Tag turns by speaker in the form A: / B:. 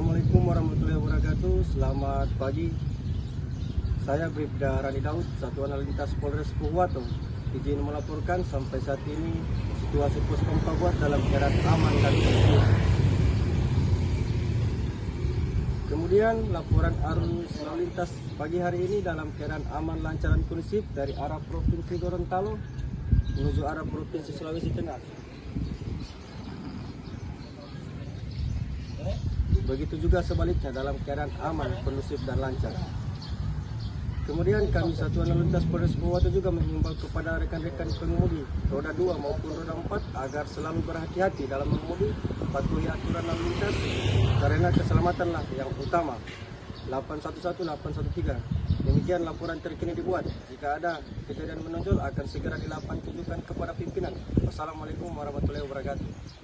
A: Assalamualaikum warahmatullahi wabarakatuh. Selamat pagi. Saya Bribda Rani Daud, Satuan Lalu Lintas Polres Pohuwato. Izin melaporkan sampai saat ini situasi pos Pabuat dalam keadaan aman dan kondusif. Kemudian laporan arus lalu lintas pagi hari ini dalam keadaan aman, lancar dan kondusif dari arah Provinsi Gorontalo menuju arah Provinsi Sulawesi Tengah. Begitu juga sebaliknya dalam keadaan aman, kondusif dan lancar. Kemudian kami Satuan Lalu Lintas Polres Pohuwato juga menghimbau kepada rekan-rekan pengemudi roda 2 maupun roda 4 agar selalu berhati-hati dalam mengemudi, patuhi aturan lalu lintas karena keselamatanlah yang utama. 811 813. Demikian laporan terkini dibuat. Jika ada kejadian menonjol akan segera dilaporkan kepada pimpinan. Wassalamualaikum warahmatullahi wabarakatuh.